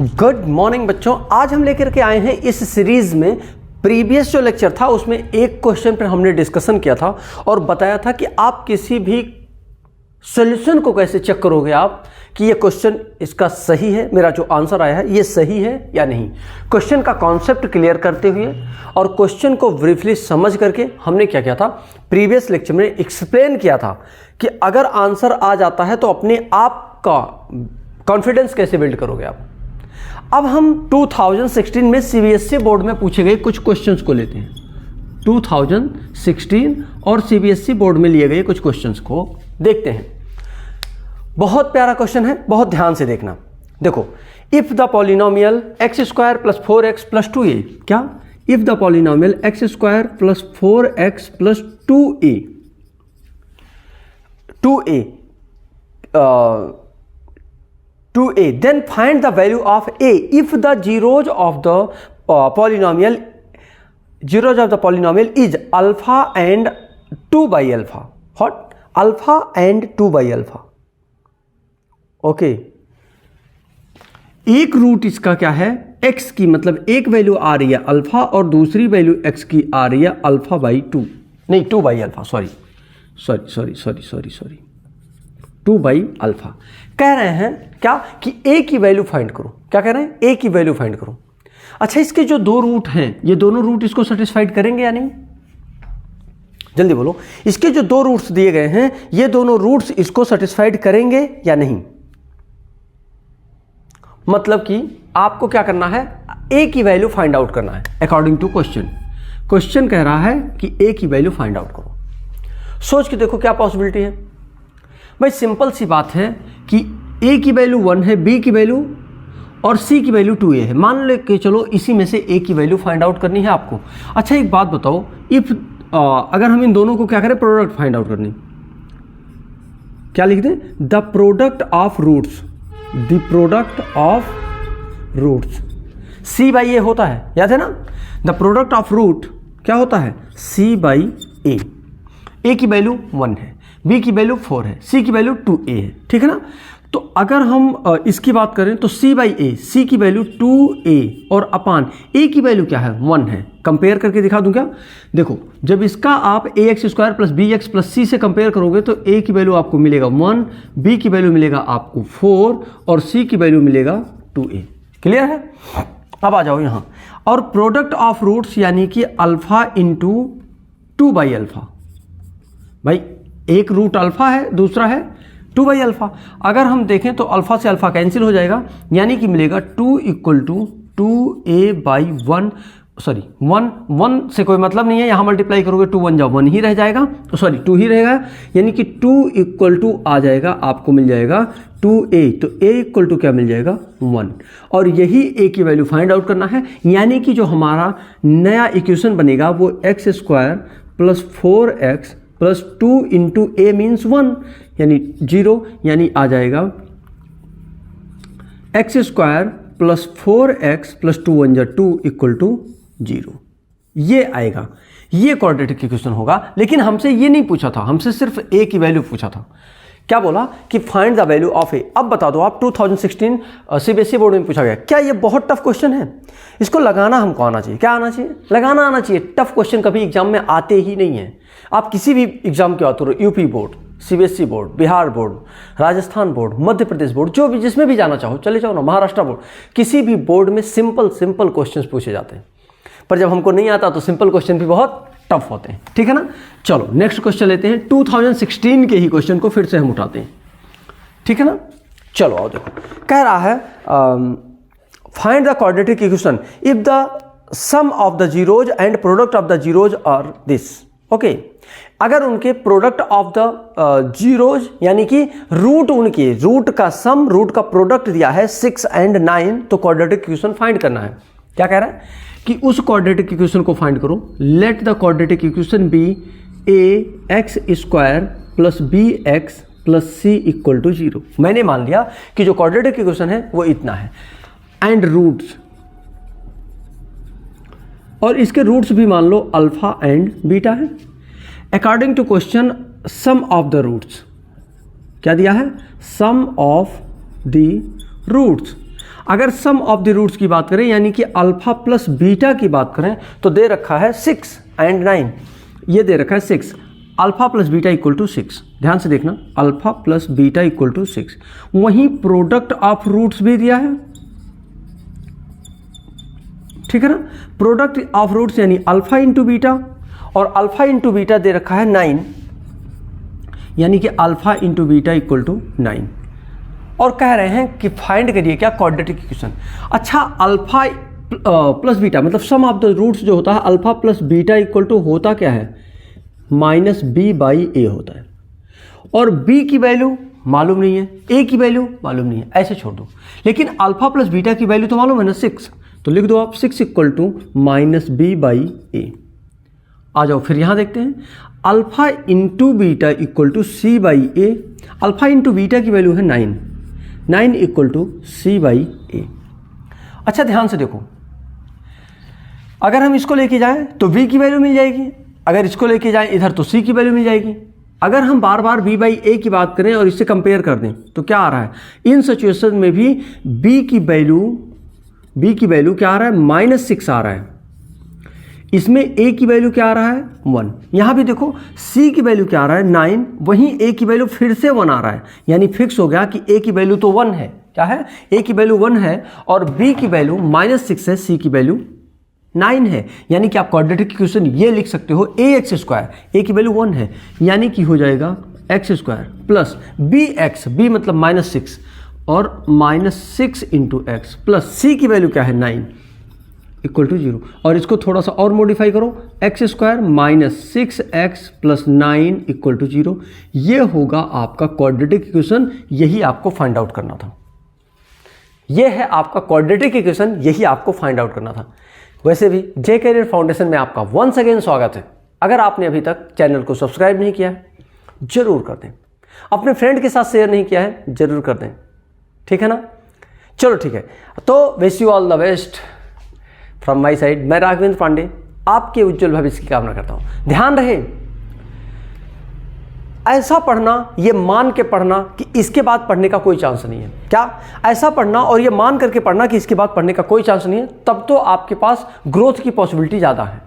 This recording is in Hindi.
गुड मॉर्निंग बच्चों, आज हम लेकर के आए हैं इस सीरीज में प्रीवियस जो लेक्चर था उसमें एक क्वेश्चन पर हमने डिस्कशन किया था और बताया था कि आप किसी भी सॉल्यूशन को कैसे चेक करोगे आप कि ये क्वेश्चन इसका सही है, मेरा जो आंसर आया है ये सही है या नहीं। क्वेश्चन का कॉन्सेप्ट क्लियर करते हुए और क्वेश्चन को ब्रीफली समझ करके हमने क्या किया था, प्रीवियस लेक्चर में एक्सप्लेन किया था कि अगर आंसर आ जाता है तो अपने आप का कॉन्फिडेंस कैसे बिल्ड करोगे आप। अब हम 2016 में सीबीएसई बोर्ड में पूछे गए कुछ क्वेश्चंस को लेते हैं। 2016 और सीबीएसई बोर्ड में लिए गए कुछ क्वेश्चंस को देखते हैं। बहुत प्यारा क्वेश्चन है, बहुत ध्यान से देखना। देखो, if the polynomial x square plus 4x plus 2a, क्या if the polynomial x square plus 4x plus 2a then find the value of a if the zeros of the polynomial is alpha and 2 by alpha. What? Alpha and 2 by alpha. Okay, एक रूट इसका क्या है, x की, मतलब एक वैल्यू आ रही है अल्फा और दूसरी वैल्यू x की आ रही है अल्फा बाई 2, नहीं 2 by alpha, sorry 2 by alpha. कह रहे हैं क्या कि a की वैल्यू फाइंड करो। क्या कह रहे हैं, a की वैल्यू फाइंड करो। अच्छा, इसके जो दो रूट हैं ये दोनों रूट इसको सेटिस्फाइड करेंगे या नहीं, जल्दी बोलो। इसके जो दो रूट्स दिए गए हैं ये दोनों रूट्स इसको सेटिस्फाइड करेंगे या नहीं। मतलब कि आपको क्या करना है, a की वैल्यू फाइंड आउट करना है अकॉर्डिंग टू क्वेश्चन। क्वेश्चन कह रहा है कि a की वैल्यू फाइंड आउट करो। सोच के देखो क्या पॉसिबिलिटी है भाई। सिंपल सी बात है कि a की वैल्यू 1 है, b की वैल्यू और c की वैल्यू 2a है। मान लो कि चलो इसी में से a की वैल्यू फाइंड आउट करनी है आपको। अच्छा, एक बात बताओ, इफ अगर हम इन दोनों को क्या करें, प्रोडक्ट फाइंड आउट करनी, क्या लिख दें, the product of roots, the product of roots c by a होता है, याद है ना। द प्रोडक्ट ऑफ रूट क्या होता है, c बाई a। a की वैल्यू 1 है, b की वैल्यू 4 है, c की वैल्यू 2a है, ठीक है ना। तो अगर हम इसकी बात करें तो c बाई a, c की वैल्यू 2a और अपान a की वैल्यू क्या है, 1 है। कंपेयर करके दिखा दूं क्या, देखो जब इसका आप ax square plus bx plus c से कंपेयर करोगे तो a की वैल्यू आपको मिलेगा 1, b की वैल्यू मिलेगा आपको 4 और c की वैल्यू मिलेगा 2a। क्लियर है। अब आ जाओ यहाँ, और प्रोडक्ट ऑफ रूट्स यानी कि अल्फा इंटू 2 बाई अल्फा। भाई एक रूट अल्फा है, दूसरा है 2 बाई अल्फा। अगर हम देखें तो अल्फा से अल्फा कैंसिल हो जाएगा, यानी कि मिलेगा 2 इक्वल टू 2a बाई 1 से कोई मतलब नहीं है, यहाँ मल्टीप्लाई करोगे 2 1 जा 1 ही रह जाएगा, 2 ही रहेगा, यानी कि 2 इक्वल टू आ जाएगा, आपको मिल जाएगा 2a। तो a इक्वल टू क्या मिल जाएगा, 1। और यही a की वैल्यू फाइंड आउट करना है, यानी कि जो हमारा नया इक्वेशन बनेगा वो x square plus 4x plus 2 into a means 1 यानी 0, यानी आ जाएगा x square plus 4x plus 2 1 जा 2 इक्वल टू 0। ये आएगा, ये क्वाड्रेटिक इक्वेशन होगा। लेकिन हमसे ये नहीं पूछा था, हमसे सिर्फ a की वैल्यू पूछा था। क्या बोला कि find the value of a। अब बता दो आप, 2016 सीबीएसई बोर्ड में पूछा गया। क्या ये बहुत टफ क्वेश्चन है, इसको लगाना हमको आना चाहिए। क्या आना चाहिए, लगाना आना चाहिए। टफ क्वेश्चन कभी एग्जाम में आते ही नहीं है। आप किसी भी एग्जाम के आते हो, UP board, CBSE board, Bihar board, Rajasthan board, Madhya Pradesh board, जो भी जिसमें भी जाना चाहो चले जाओ ना, महाराष्ट्र बोर्ड, किसी भी बोर्ड में सिंपल क्वेश्चंस पूछे जाते हैं। पर जब हमको नहीं आता तो सिंपल क्वेश्चन भी बहुत टफ होते हैं, ठीक है ना। चलो नेक्स्ट क्वेश्चन लेते हैं। 2016 के ही क्वेश्चन को फिर से हम उठाते हैं, ठीक है ना। चलो आओ देखो, कह रहा है find the quadratic equation if the sum of the zeros and product of the zeros are this. Okay, अगर उनके प्रोडक्ट ऑफ द जीरोज यानी कि रूट, उनके रूट का सम, रूट का प्रोडक्ट दिया है 6 and 9, तो क्वाड्रेटिक इक्वेशन फाइंड करना है। क्या कह रहा है कि उस क्वाड्रेटिक इक्वेशन को फाइंड करो। Let the quadratic equation be ax square plus bx plus c equal to 0। मैंने मान लिया कि जो क्वाड्रेटिक इक्वेशन है वो इतना है, एंड रूट्स, और इसके रूट्स भी मान लो अल्फा एंड बीटा है। According to question sum of the roots, क्या दिया है, सम ऑफ दी रूट्स। अगर सम ऑफ द रूट्स की बात करें यानी कि अल्फा प्लस बीटा की बात करें तो दे रखा है 6 एंड 9, ये दे रखा है 6, alpha plus beta equal to 6। ध्यान से देखना, alpha plus beta equal to 6। वहीं प्रोडक्ट ऑफ रूट्स भी दिया है, ठीक है ना। प्रोडक्ट ऑफ रूट्स यानी अल्फा इंटू बीटा, और अल्फा इंटू बीटा दे रखा है 9, यानी कि alpha into beta equal to 9। और कह रहे हैं कि फाइंड करिए क्या, क्वाड्रेटिक इक्वेशन। अच्छा, अल्फा प्लस बीटा मतलब सम ऑफ द रूट्स जो होता है alpha plus beta equal to होता क्या है, माइनस बी बाई ए होता है। और बी की वैल्यू मालूम नहीं है, ए की वैल्यू मालूम नहीं है, ऐसे छोड़ दो। लेकिन अल्फा प्लस बीटा की वैल्यू तो मालूम है ना 6, तो लिख दो आप 6 equal to minus b by a. आ जाओ फिर यहां देखते हैं, alpha into beta equal to c by a. Alpha into beta की वैल्यू है 9 equal to c by a. अच्छा ध्यान से देखो, अगर हम इसको लेके जाएं तो v की वैल्यू मिल जाएगी, अगर इसको लेके जाएं इधर तो c की वैल्यू मिल जाएगी। अगर हम बार बार b बाई ए की बात करें और इससे कंपेयर कर दें तो क्या आ रहा है, इन सिचुएशन में भी b की वैल्यू क्या आ रहा है, -6 आ रहा है। इसमें a की वैल्यू क्या आ रहा है, 1। यहां भी देखो c की वैल्यू क्या आ रहा है, 9, वहीं a की वैल्यू फिर से 1 आ रहा है, यानी फिक्स हो गया कि a की वैल्यू तो 1 है। क्या है, a की वैल्यू 1 है और b की वैल्यू -6 है, c की वैल्यू 9 है। यानी कि आप क्वाड्रेटिक इक्वेशन ये लिख सकते हो ax², a की वैल्यू 1 है, यानी कि हो जाएगा x² प्लस bx, b मतलब -6 और -6 इंटू एक्स प्लस c की वैल्यू क्या है 9 इक्वल टू 0। और इसको थोड़ा सा और मॉडिफाई करो, x² minus 6x plus 9 equal to 0। ये होगा आपका क्वाड्रेटिक इक्वेशन, यही आपको फाइंड आउट करना था। ये है आपका क्वाड्रेटिक इक्वेशन, यही आपको फाइंड आउट करना था। वैसे भी जे कैरियर फाउंडेशन में आपका वंस अगेन स्वागत है। अगर आपने अभी तक चैनल को सब्सक्राइब नहीं किया है जरूर कर दें, अपने फ्रेंड के साथ शेयर नहीं किया है जरूर कर दें, ठीक है ना। चलो ठीक है, तो wish you all the best from my side. मैं राघवेंद्र पांडे आपके उज्जवल भविष्य की कामना करता हूं। ध्यान रहे, ऐसा पढ़ना, ये मान के पढ़ना कि इसके बाद पढ़ने का कोई चांस नहीं है। क्या, ऐसा पढ़ना और ये मान करके पढ़ना कि इसके बाद पढ़ने का कोई चांस नहीं है, तब तो आपके पास ग्रोथ की पॉसिबिलिटी ज़्यादा है।